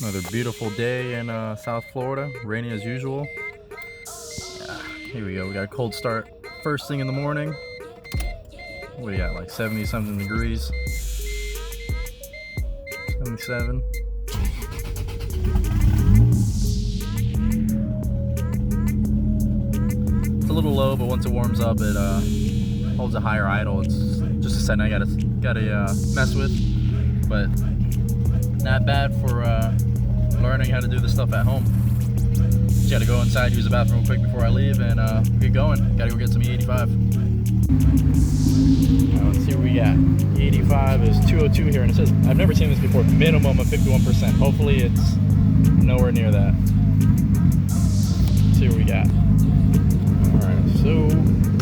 Another beautiful day in South Florida, rainy as usual. Here we go, we got a cold start first thing in the morning. What do you got, like 70 something degrees? 77. It's a little low, but once it warms up, it holds a higher idle. It's just a setting I gotta mess with, but not bad for learning how to do this stuff at home. Just gotta go inside, use the bathroom real quick before I leave, and get going. Gotta go get some E85. Let's see what we got. E85 is 202 here, and it says, I've never seen this before, minimum of 51%. Hopefully it's nowhere near that. Let's see what we got. Alright, so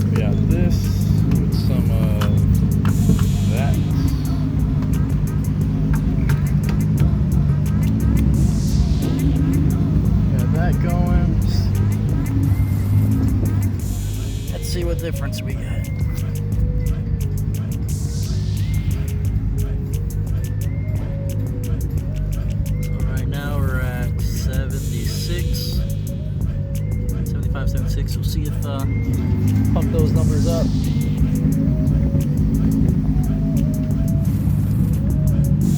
we got this with some that. Got that going. Let's see what difference we got. So right now we're at 76. 75, 76. We'll see if pump those numbers up.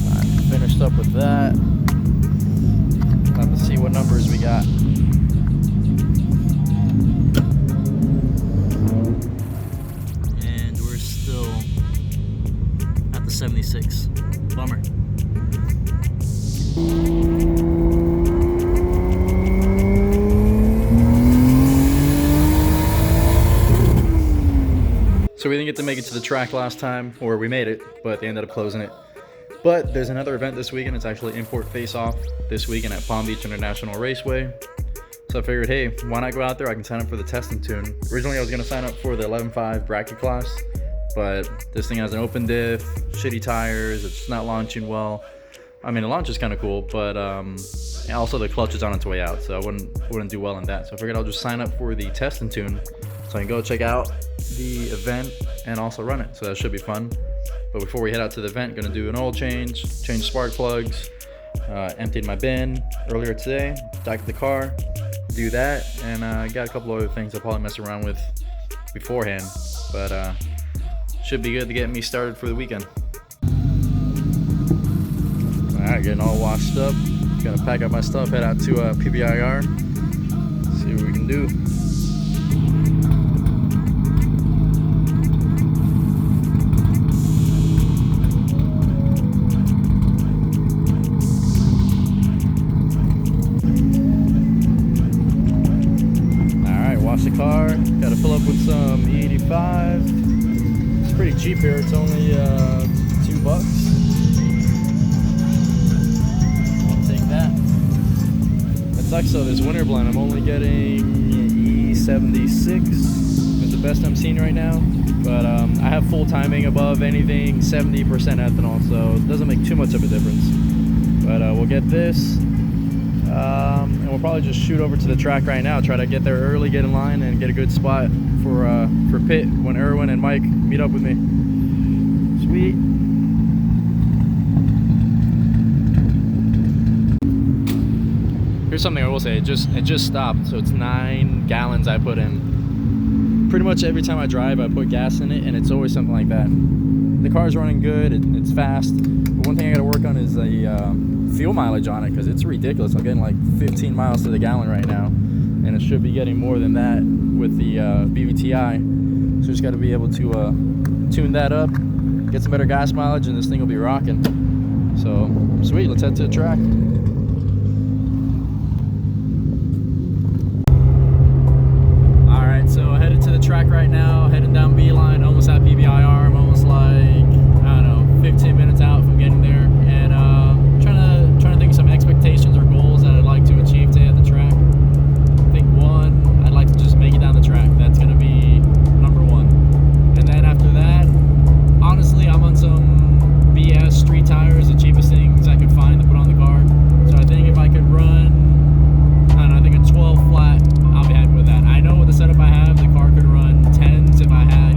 Alright, finished up with that. Let's see what numbers we got. And we're still at the 76. Bummer. So we didn't get to make it to the track last time, or we made it, but they ended up closing it. But there's another event this weekend. It's actually Import Face-Off this weekend at Palm Beach International Raceway. So I figured, hey, why not go out there? I can sign up for the test and tune. Originally I was gonna sign up for the 11.5 bracket class, but this thing has an open diff, shitty tires, it's not launching well. I mean, the launch is kind of cool, but also the clutch is on its way out, so I wouldn't do well in that. So I figured I'll just sign up for the test and tune, so I can go check out the event and also run it. So that should be fun. But before we head out to the event, gonna do an oil change spark plugs, emptied my bin earlier today, docked the car, do that, and got a couple other things I'll probably mess around with beforehand. But should be good to get me started for the weekend. Alright, getting all washed up. Gonna pack up my stuff, head out to PBIR, see what we can do. Wash the car, gotta fill up with some E85. It's pretty cheap here, it's only $2. I'll take that. It sucks though, this winter blend, I'm only getting E76. It's the best I'm seeing right now. But I have full timing above anything 70% ethanol, so it doesn't make too much of a difference. But we'll get this. And we'll probably just shoot over to the track right now, try to get there early, get in line, and get a good spot for pit when Erwin and Mike meet up with me. Sweet. Here's something I will say, it just stopped, so it's 9 gallons I put in. Pretty much every time I drive, I put gas in it, and it's always something like that. The car's running good, it's fast, but one thing I gotta work on is the fuel mileage on it, because it's ridiculous. I'm getting like 15 miles to the gallon right now, and it should be getting more than that with the vvti. So just got to be able to tune that up, get some better gas mileage, and this thing will be rocking. So sweet, let's head to the track. All right, so headed to the track right now, heading down Beeline, almost at PBIR. I'm almost like, I don't know, 15 minutes out from getting there, and trying to think of some expectations or goals that I'd like to achieve today at the track. I think one, I'd like to just make it down the track. That's going to be number one. And then after that, honestly, I'm on some BS street tires, the cheapest things I could find to put on the car. So I think if I could run, I don't know, I think a 12 flat, I'll be happy with that. I know with the setup I have, the car could run 10s if I had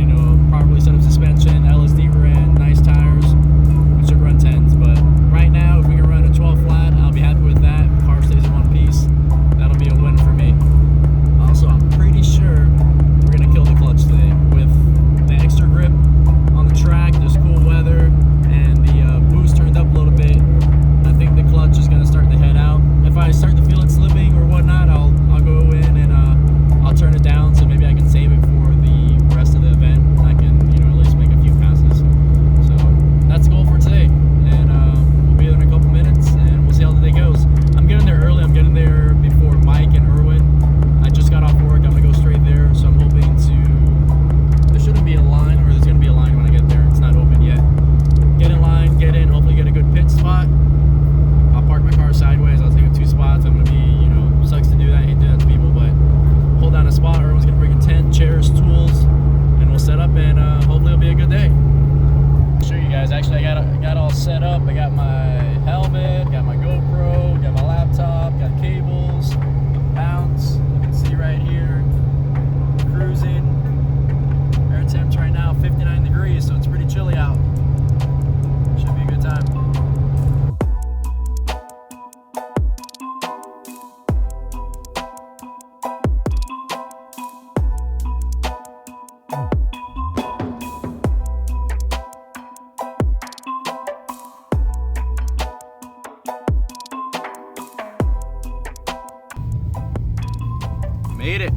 Made it.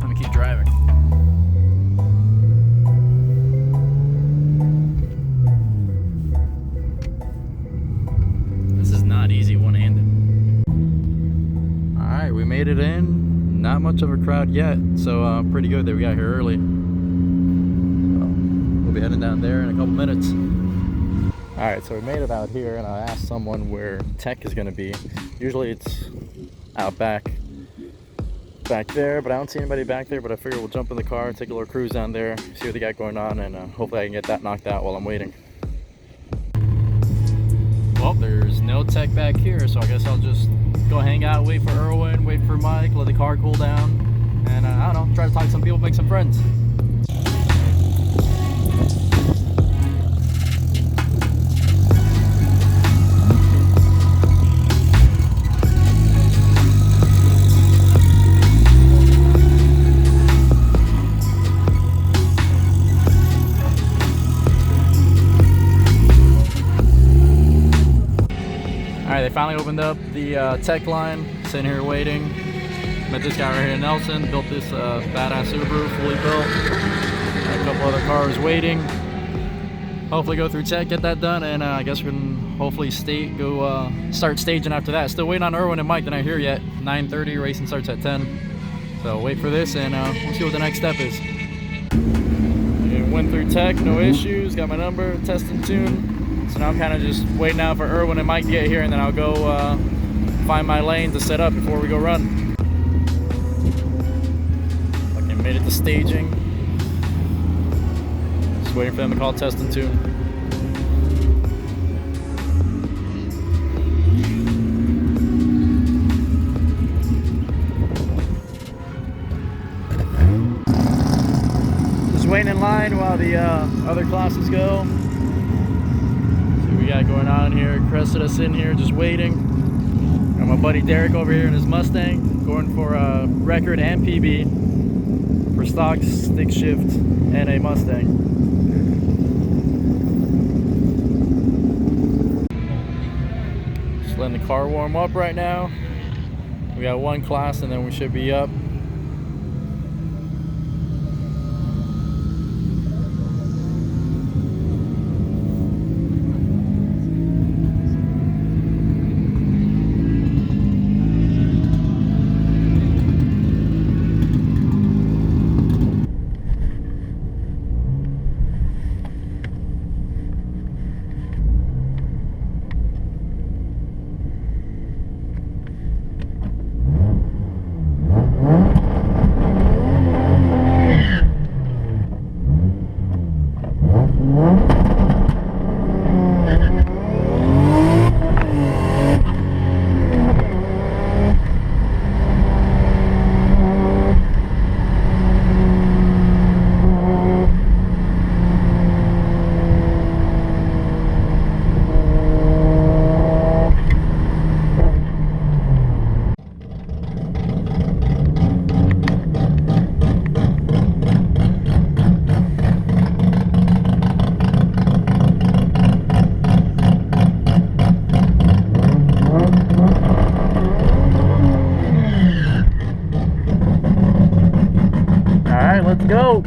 Let me keep driving. This is not easy one-handed. Alright, we made it in. Not much of a crowd yet, so pretty good that we got here early. We'll be heading down there in a couple minutes. Alright, so we made it out here, and I asked someone where tech is going to be. Usually it's out back there, but I don't see anybody back there. But I figure we'll jump in the car, take a little cruise down there, see what they got going on, and hopefully I can get that knocked out while I'm waiting. Well, there's no tech back here, so I guess I'll just go hang out, wait for Erwin, wait for Mike, let the car cool down, and I don't know, try to talk to some people, make some friends. Alright, they finally opened up the tech line. Sitting here waiting. Met this guy right here in Nelson. Built this badass Subaru, fully built. Got a couple other cars waiting. Hopefully go through tech, get that done, and I guess we can hopefully start staging after that. Still waiting on Erwin and Mike. They're not here yet. 9:30, racing starts at 10. So wait for this, and we'll see what the next step is. And went through tech, no issues. Got my number, test and tune. So now I'm kind of just waiting out for Erwin and Mike to get here, and then I'll go find my lane to set up before we go run. Okay, made it to staging. Just waiting for them to call test and tune. Just waiting in line while the other classes go. Got going on here. Cressida sitting here just waiting. Got my buddy Derek over here in his Mustang, going for a record and PB for stock, stick shift, and a Mustang. Just letting the car warm up right now. We got one class and then we should be up. Let's go.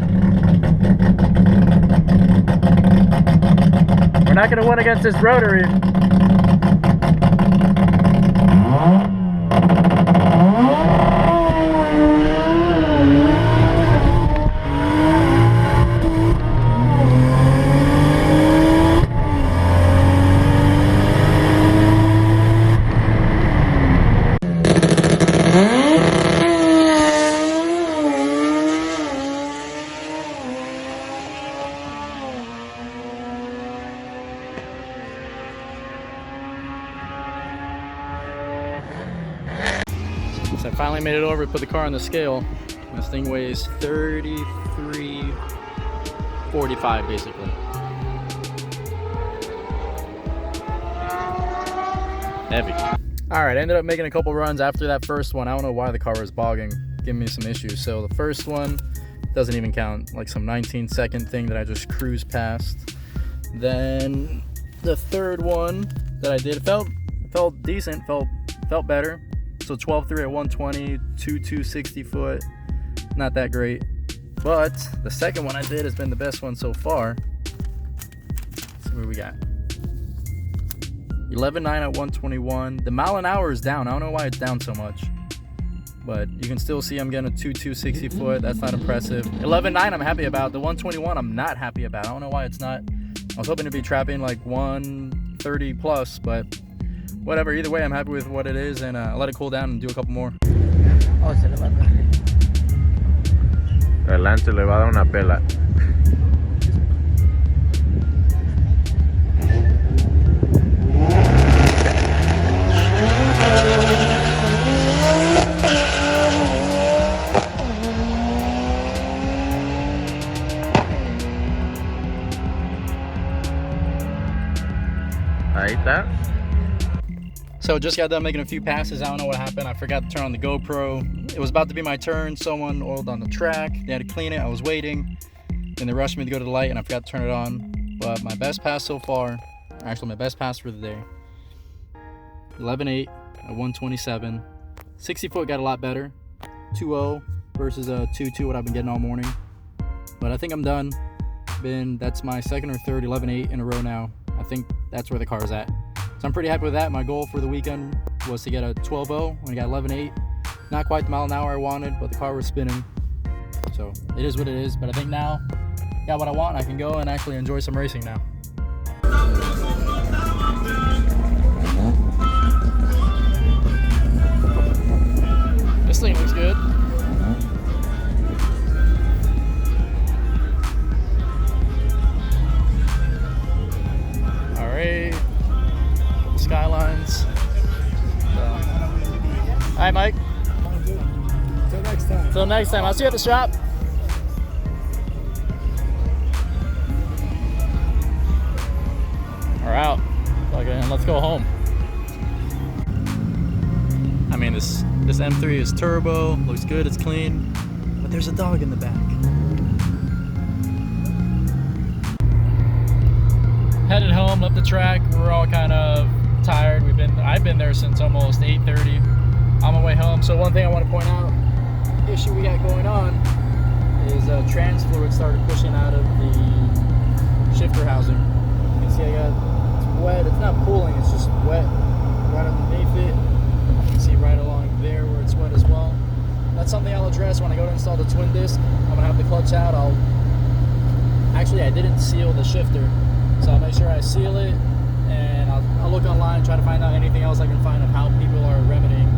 We're not going to win against this rotary. So I finally made it over, put the car on the scale. This thing weighs 33.45 basically. Heavy. Alright, I ended up making a couple runs after that first one. I don't know why the car was bogging, giving me some issues. So the first one doesn't even count, like some 19-second thing that I just cruised past. Then the third one that I did felt decent, felt better. So 12.3 at 120, 2.2 60 foot. Not that great. But the second one I did has been the best one so far. Let's see what we got. 11.9 at 121. The mile an hour is down. I don't know why it's down so much. But you can still see I'm getting a 2.2 60 foot. That's not impressive. 11.9 I'm happy about. The 121 I'm not happy about. I don't know why it's not. I was hoping to be trapping like 130 plus, but whatever. Either way, I'm happy with what it is, and I'll let it cool down and do a couple more. Oh, se le va a dar. El ancho le va a dar una pela. Ahí está. So just got done making a few passes. I don't know what happened. I forgot to turn on the GoPro. It was about to be my turn. Someone oiled on the track. They had to clean it. I was waiting. Then they rushed me to go to the light and I forgot to turn it on. But my best pass so far, actually my best pass for the day, 11.8 at 127. 60 foot got a lot better. 2.0 versus a 2.2 what I've been getting all morning. But I think I'm done. That's my second or third 11.8 in a row now. I think that's where the car's at. So I'm pretty happy with that. My goal for the weekend was to get a 12.0 when I got 11.8. Not quite the mile an hour I wanted, but the car was spinning. So it is what it is. But I think now, got what I want. I can go and actually enjoy some racing now. This thing looks good. All right. Skylines. So. All right, Mike. Till next time. Till next time. I'll see you at the shop. We're out. Okay, let's go home. I mean, this M3 is turbo. Looks good. It's clean. But there's a dog in the back. Headed home. Left the track. We're all kind of tired. I've been there since almost 8:30 on my way home. So one thing I want to point out, issue we got going on is trans fluid started pushing out of the shifter housing. You can see it's wet. It's not pooling, it's just wet right underneath it. You can see right along there where it's wet as well. That's something I'll address when I go to install the twin disc. I'm gonna have the clutch out. I didn't seal the shifter, so I'll make sure I seal it, and I'll look online, try to find out anything else I can find of how people are remedying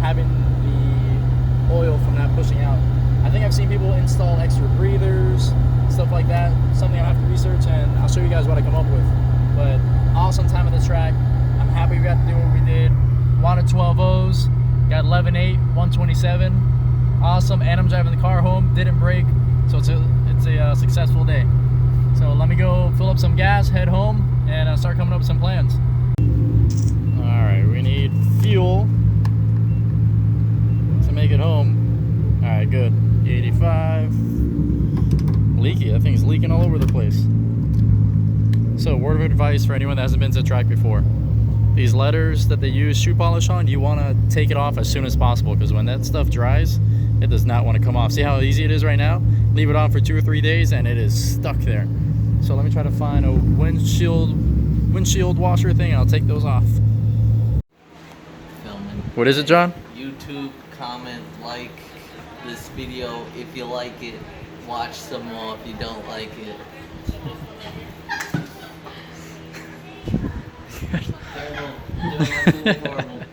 having the oil from that pushing out. I think I've seen people install extra breathers, stuff like that. Something I'll have to research, and I'll show you guys what I come up with. But awesome time at the track. I'm happy we got to do what we did. Wanted 12.0s, got 11.8, 127. Awesome, and I'm driving the car home, didn't break, so it's a successful day. So let me go fill up some gas, head home, and start coming up with some plans. All right, we need fuel to make it home. All right, good. 85. Leaky. That thing's leaking all over the place. So, word of advice for anyone that hasn't been to the track before. These letters that they use shoe polish on, you want to take it off as soon as possible, because when that stuff dries, it does not want to come off. See how easy it is right now? Leave it on for 2 or 3 days and it is stuck there. So let me try to find a windshield washer thing, and I'll take those off. Filming. What is it, John? YouTube, comment, like this video if you like it. Watch some more if you don't like it. Terrible. Doing a fool formal.